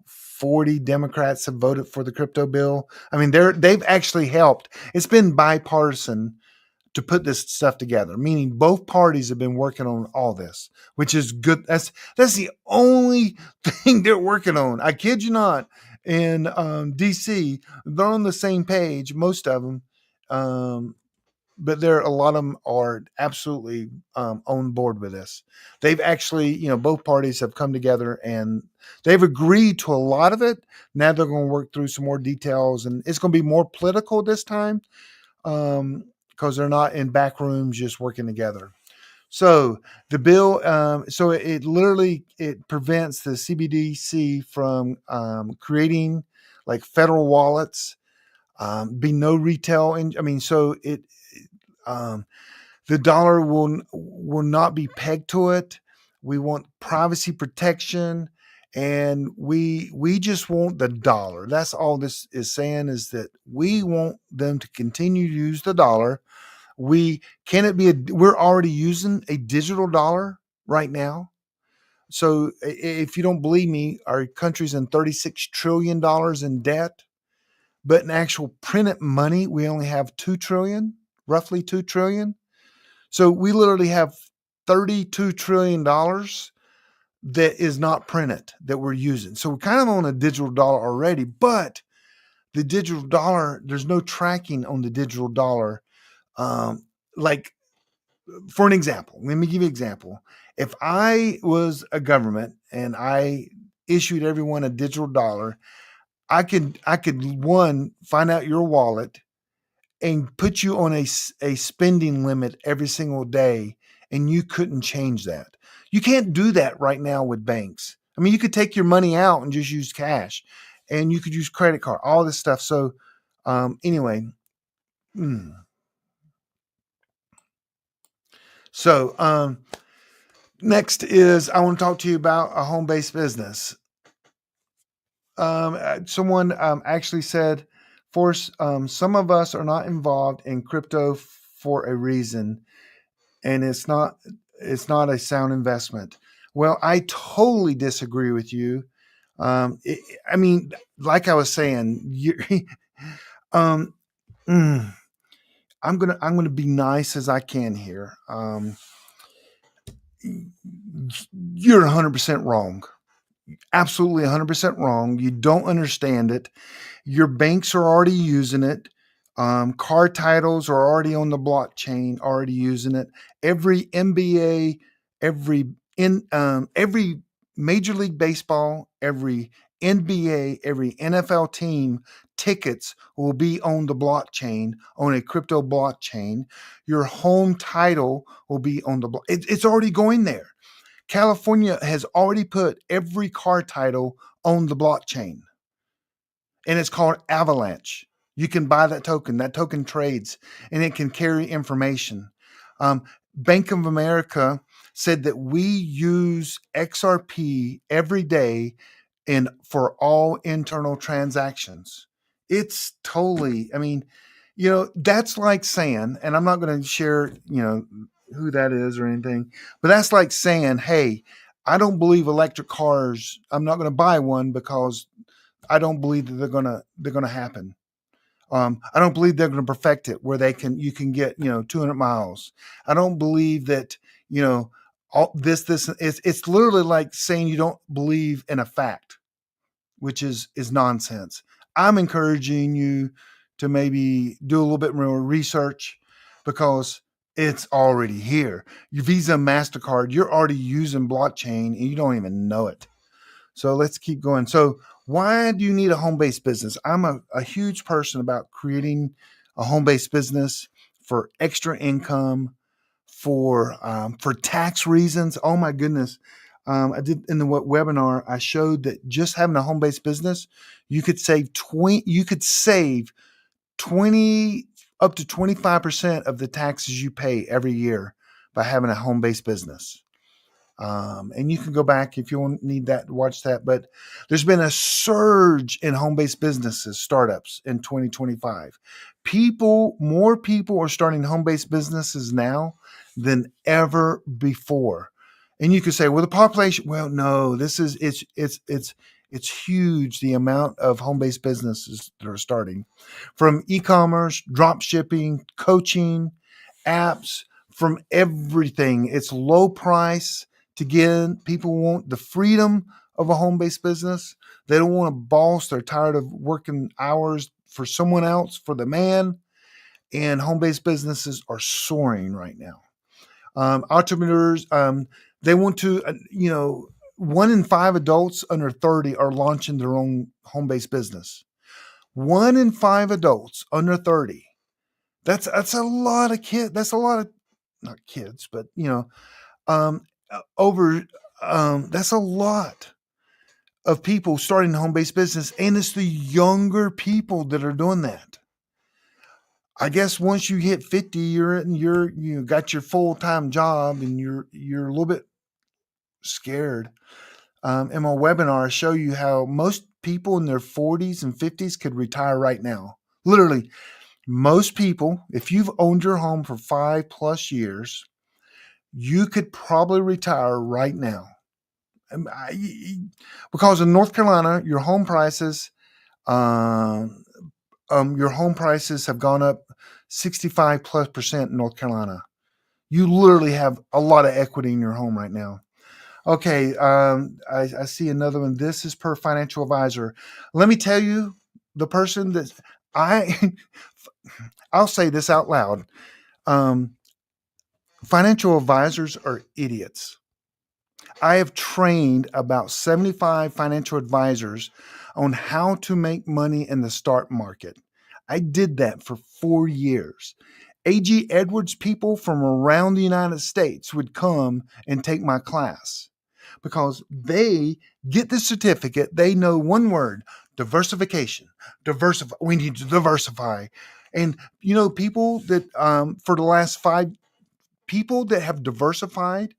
40 Democrats have voted for the crypto bill. I mean, they've actually helped. It's been bipartisan to put this stuff together, meaning both parties have been working on all this, which is good. That's the only thing they're working on. I kid you not. In DC, they're on the same page, most of them. But a lot of them are absolutely on board with this. They've actually, both parties have come together and they've agreed to a lot of it. Now they're going to work through some more details, and it's going to be more political this time because they're not in back rooms just working together. So the bill, it prevents the CBDC from creating like federal wallets, be no retail. The dollar will not be pegged to it. We want privacy protection, and we just want the dollar. That's all this is saying, is that we want them to continue to use the dollar. We're already using a digital dollar right now. So if you don't believe me, our country's in $36 trillion in debt, but in actual printed money, we only have 2 trillion, roughly 2 trillion. So we literally have $32 trillion that is not printed that we're using. So we're kind of on a digital dollar already, but the digital dollar, there's no tracking on the digital dollar. Like for an example, let me give you an example. If I was a government and I issued everyone a digital dollar, I could one, find out your wallet and put you on a spending limit every single day, and you couldn't change that. You can't do that right now with banks. I mean, you could take your money out and just use cash, and you could use credit card, all this stuff. So anyway, so Next is I want to talk to you about a home-based business. Someone actually said, "Force, some of us are not involved in crypto for a reason, and it's not a sound investment." Well, I totally disagree with you. I mean, like I was saying, um, mm, I'm gonna be nice as I can here. You're 100% wrong. Absolutely 100% wrong. You don't understand it. Your banks are already using it. Car titles are already on the blockchain, already using it. Every NBA, every Major League Baseball, every NBA, every NFL team tickets will be on the blockchain, on a crypto blockchain. Your home title will be on the block. It's already going there. California has already put every car title on the blockchain, and it's called Avalanche. You can buy that token. That token trades, and it can carry information. Um, Bank of America said that we use XRP every day for all internal transactions. It's totally, I mean, that's like saying, and I'm not going to share, who that is or anything, but that's like saying, hey, I don't believe electric cars. I'm not going to buy one because I don't believe that they're gonna happen. I don't believe they're going to perfect it where you can get 200 miles. I don't believe that all this it's literally like saying you don't believe in a fact, which is nonsense. I'm encouraging you to maybe do a little bit more research because it's already here. Your Visa and MasterCard, you're already using blockchain and you don't even know it. So let's keep going. So why do you need a home-based business? I'm a huge person about creating a home-based business for extra income, for tax reasons. Oh my goodness. I did in the webinar, I showed that just having a home-based business, you could save 20 up to 25% of the taxes you pay every year by having a home-based business. And you can go back if you need that to watch that. But there's been a surge in home-based businesses, startups in 2025. More people are starting home-based businesses now than ever before. And you could say, well, the population. Well, no, it's huge. The amount of home-based businesses that are starting, from e-commerce, drop shipping, coaching, apps, from everything. It's low price to get in. People want the freedom of a home-based business. They don't want a boss. They're tired of working hours for someone else, for the man. And home-based businesses are soaring right now. Entrepreneurs, they want to, 1 in 5 adults under 30 are launching their own home-based business. 1 in 5 adults under 30. That's a lot of kids. That's a lot of, not kids, but um, over that's a lot of people starting a home-based business, and it's the younger people that are doing that. I guess once you hit 50, you got your full-time job, and you're a little bit scared. In my webinar, I show you how most people in their 40s and 50s could retire right now. Literally, most people, if you've owned your home for 5+ years, you could probably retire right now. Because in North Carolina, your home prices have gone up 65+% in North Carolina. You literally have a lot of equity in your home right now. Okay, I see another one. This is per financial advisor. Let me tell you, the person that I'll say this out loud. Financial advisors are idiots. I have trained about 75 financial advisors on how to make money in the stock market. I did that for 4 years. A.G. Edwards people from around the United States would come and take my class because they get the certificate. They know one word: diversification. Diversify. We need to diversify. And people that for the last 5 people that have diversified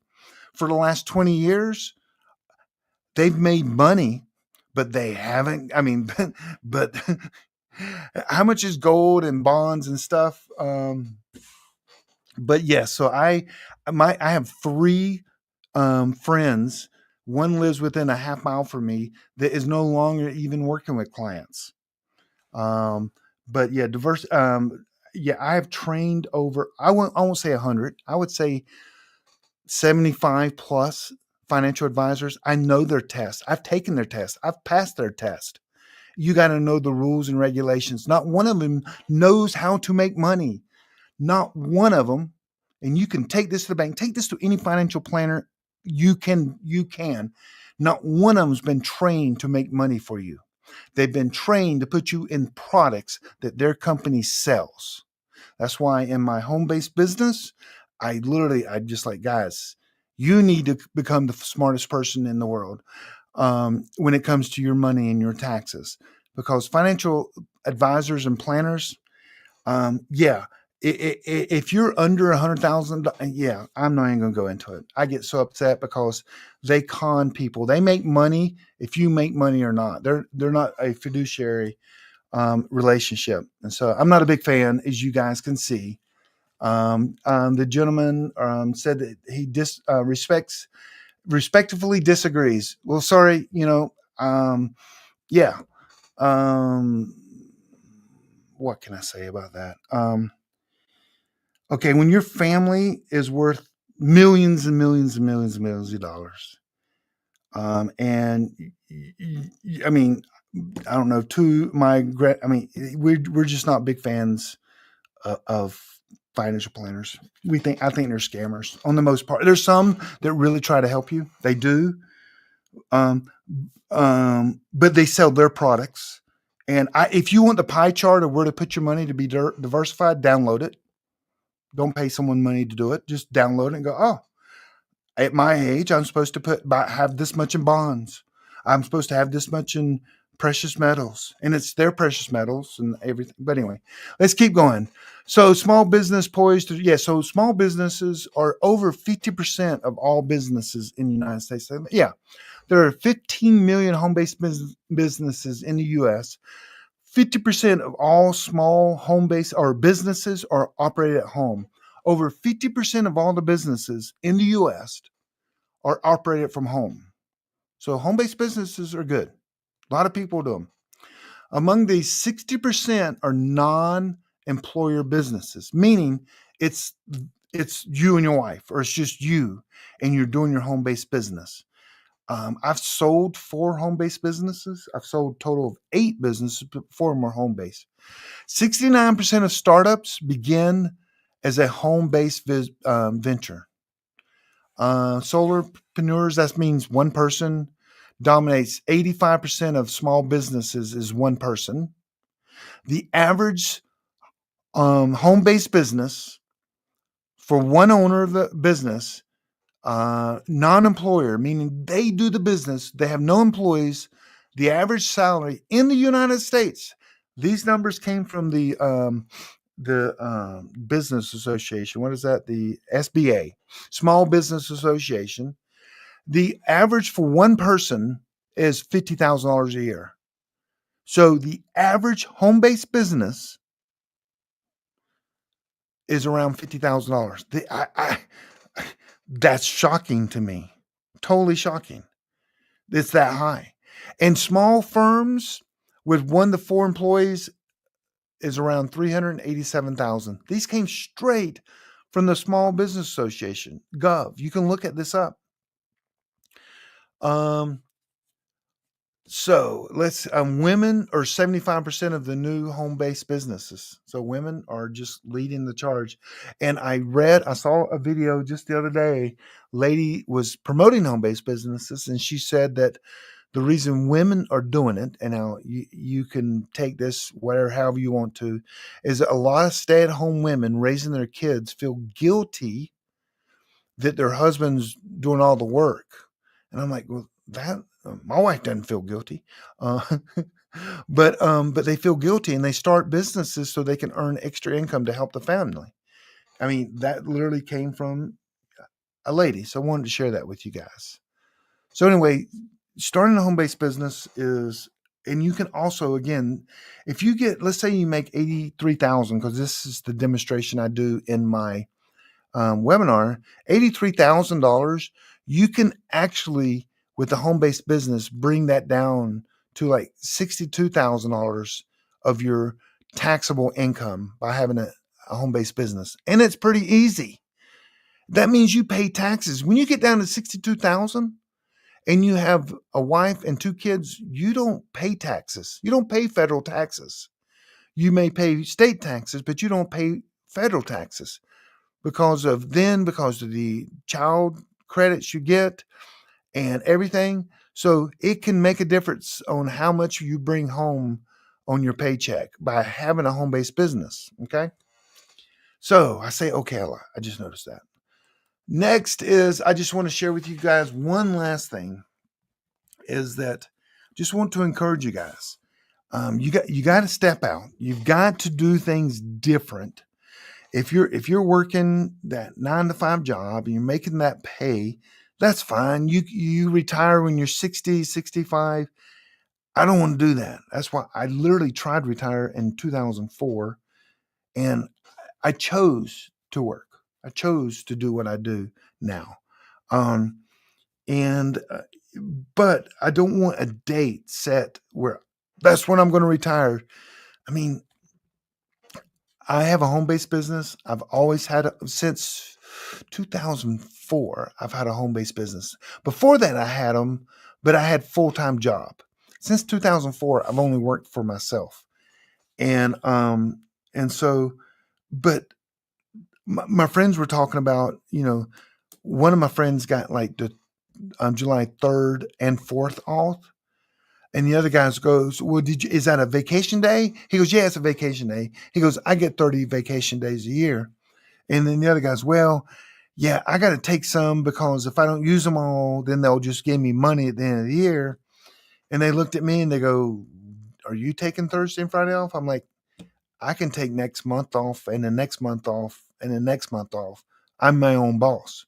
for the last 20 years, they've made money, but they haven't. I mean, but how much is gold and bonds and stuff? But yes, so I have three friends. One lives within a half mile from me that is no longer even working with clients. But yeah, diverse. Yeah, I have trained over. I won't say 100. I would say 75 plus financial advisors. I know their test. I've taken their test. I've passed their test. You got to know the rules and regulations. Not one of them knows how to make money. Not one of them. And you can take this to the bank, take this to any financial planner. You can. Not one of them's been trained to make money for you. They've been trained to put you in products that their company sells. That's why in my home-based business, I'm just like, guys, you need to become the smartest person in the world when it comes to your money and your taxes. Because financial advisors and planners, if you're under $100,000, yeah, I'm not even going to go into it. I get so upset because they con people. They make money if you make money or not. They're not a fiduciary relationship, and so I'm not a big fan, as you guys can see. The gentleman said that he respectfully disagrees. Well, sorry, yeah. What can I say about that? Okay, when your family is worth millions and millions and millions and millions of dollars, and I mean, I don't know. We're just not big fans of financial planners. I think they're scammers on the most part. There's some that really try to help you. They do, but they sell their products. And if you want the pie chart of where to put your money to be diversified, download it. Don't pay someone money to do it. Just download it and go, oh, at my age, I'm supposed to have this much in bonds. I'm supposed to have this much in precious metals. And it's their precious metals and everything. But anyway, let's keep going. So small business so small businesses are over 50% of all businesses in the United States. Yeah, there are 15 million home-based businesses in the U.S. 50% of all small home-based or businesses are operated at home. Over 50% of all the businesses in the U.S. are operated from home. So home-based businesses are good. A lot of people do them. Among these, 60% are non-employer businesses, meaning it's you and your wife, or it's just you and you're doing your home-based business. I've sold 4 home-based businesses. I've sold a total of 8 businesses, but 4 more home-based. 69% of startups begin as a home-based venture. Solopreneurs, that means one person, dominates 85% of small businesses is one person. The average home-based business for one owner of the business, non-employer, meaning they do the business, they have no employees, the average salary in the United States, these numbers came from the Business Association. What is that? The SBA, Small Business Association. The average for one person is $50,000 a year. So the average home-based business is around $50,000. That's shocking to me. Totally shocking. It's that high. And small firms with 1 to 4 employees is around $387,000. These came straight from the Small Business Association, Gov. You can look at this up. So let's women are 75% of the new home-based businesses. So women are just leading the charge. And I saw a video just the other day. Lady was promoting home-based businesses, and she said that the reason women are doing it, and now you can take this however you want to, is that a lot of stay-at-home women raising their kids feel guilty that their husband's doing all the work. And I'm like, well, my wife doesn't feel guilty, but they feel guilty, and they start businesses so they can earn extra income to help the family. I mean, that literally came from a lady. So I wanted to share that with you guys. So anyway, starting a home-based business is, and you can also, again, if you get, let's say you make 83,000, because this is the demonstration I do in my webinar, $83,000, you can actually, with a home-based business, bring that down to like $62,000 of your taxable income by having a home-based business. And it's pretty easy. That means you pay taxes. When you get down to 62,000 and you have a wife and 2 kids, you don't pay taxes. You don't pay federal taxes. You may pay state taxes, but you don't pay federal taxes because of the child credits you get and everything. So it can make a difference on how much you bring home on your paycheck by having a home-based business. Okay. So I say, okay, Ella, I just noticed that. Next is, I just want to share with you guys one last thing, is that just want to encourage you guys. You got to step out. You've got to do things different. If you're working that 9 to 5 job and you're making that pay, that's fine. You retire when you're 60, 65. I don't want to do that. That's why I literally tried to retire in 2004, and I chose to work. I chose to do what I do now. And but I don't want a date set where that's when I'm going to retire. I mean, I have a home-based business. I've always had since 2004. I've had a home-based business. Before that, I had them, but I had full-time job. Since 2004, I've only worked for myself, and so, but my friends were talking about, one of my friends got like the July 3rd and 4th off. And the other guy goes, well, is that a vacation day? He goes, yeah, it's a vacation day. He goes, I get 30 vacation days a year. And then the other guy's, well, yeah, I got to take some because if I don't use them all, then they'll just give me money at the end of the year. And they looked at me and they go, are you taking Thursday and Friday off? I'm like, I can take next month off and the next month off and the next month off. I'm my own boss.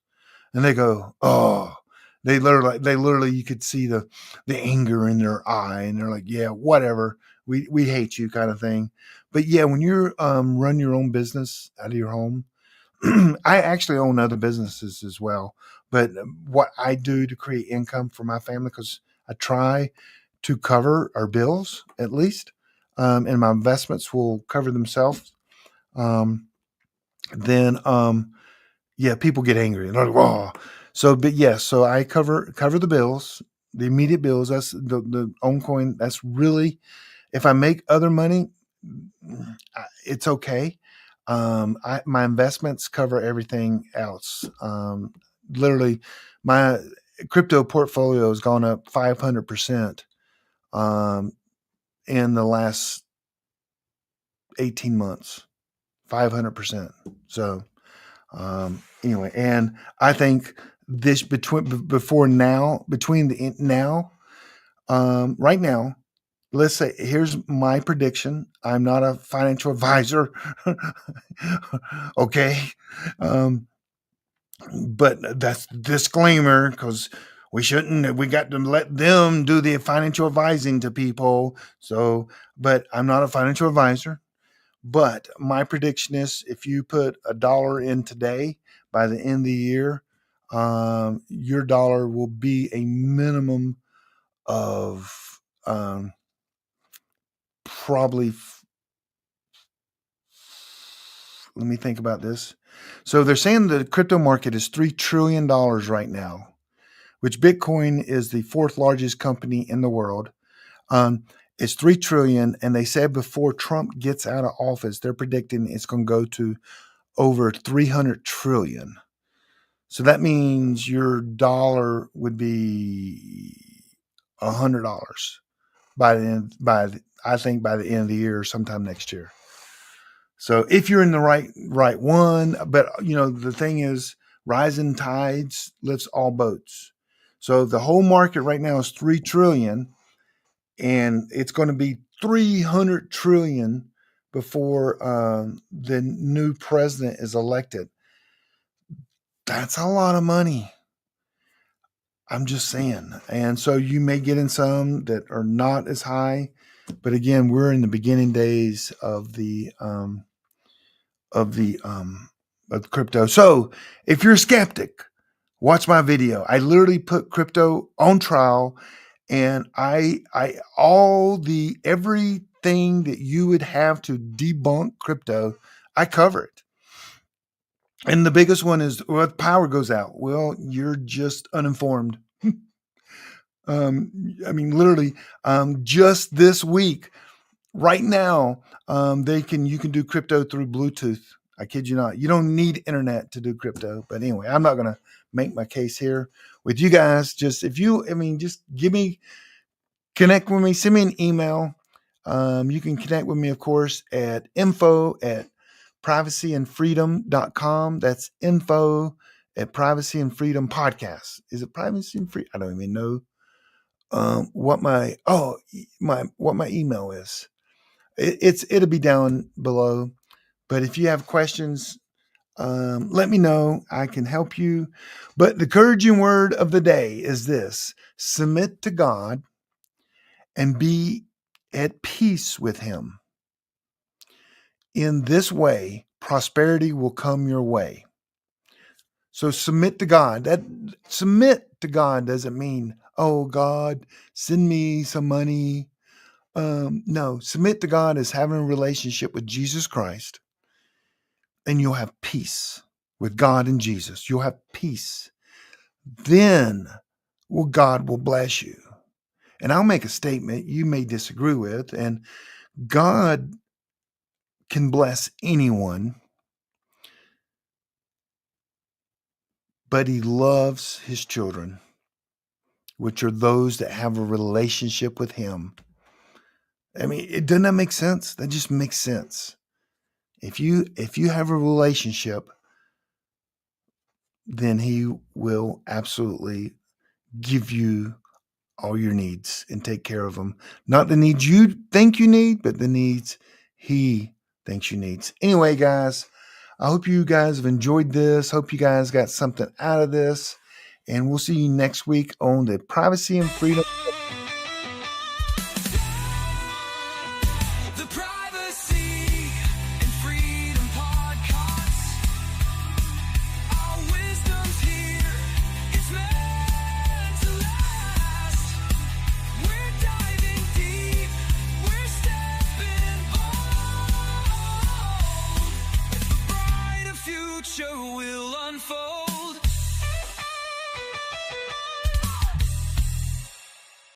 And they go, oh, they literally, you could see the anger in their eye, and they're like, yeah, whatever. We hate you, kind of thing. But yeah, when you're run your own business out of your home, I actually own other businesses as well. But what I do to create income for my family, because I try to cover our bills at least, and my investments will cover themselves. Then yeah, people get angry and they're like, "Whoa!" So, but yes, so I cover the bills, the immediate bills. That's the own coin. That's really, if I make other money, it's okay. My investments cover everything else. Literally, my crypto portfolio has gone up 500% in the last 18 months. 500%. So. Anyway, and I think this between now, right now, let's say, here's my prediction. I'm not a financial advisor. Okay. But that's disclaimer, because we got to let them do the financial advising to people. So, but I'm not a financial advisor. But my prediction is, if you put $1 in today, by the end of the year, your dollar will be a minimum of probably. Let me think about this. So they're saying the crypto market is $3 trillion right now, which Bitcoin is the 4th largest company in the world. It's 3 trillion, and they said before Trump gets out of office, they're predicting it's going to go to over 300 trillion. So that means your dollar would be $100 I think by the end of the year or sometime next year. So if you're in the right one, but the thing is, rising tides lifts all boats. So the whole market right now is 3 trillion, and it's going to be 300 trillion before the new president is elected. That's a lot of money. I'm just saying. And so you may get in some that are not as high, but again, we're in the beginning days of of the of crypto. So if you're a skeptic, watch my video. I literally put crypto on trial, and I all the everything that you would have to debunk crypto, I cover it. And the biggest one is, well, power goes out. Well, you're just uninformed. I mean, literally, just this week, right now, you can do crypto through Bluetooth. I kid you not. You don't need internet to do crypto. But anyway, I'm not going to make my case here with you guys. Just if you, I mean, just connect with me, send me an email. You can connect with me, of course, at info@privacyandfreedom.com. That's info at Privacy and Freedom Podcast. Is it Privacy and Freedom? I don't even know what my email is. It'll be down below. But if you have questions, let me know. I can help you. But the encouraging word of the day is this: submit to God and be at peace with Him. In this way, prosperity will come your way. So submit to God. That submit to God doesn't mean, oh God, send me some money. No, submit to God is having a relationship with Jesus Christ, and you'll have peace with God and Jesus. You'll have peace. Then, well, God will bless you. And I'll make a statement you may disagree with, and God can bless anyone, but He loves His children, which are those that have a relationship with Him. I mean, doesn't that make sense? That just makes sense. If you have a relationship, then He will absolutely give you all your needs and take care of them. Not the needs you think you need, but the needs He thinks you need. Anyway, guys, I hope you guys have enjoyed this. Hope you guys got something out of this. And we'll see you next week on the Privacy and Freedom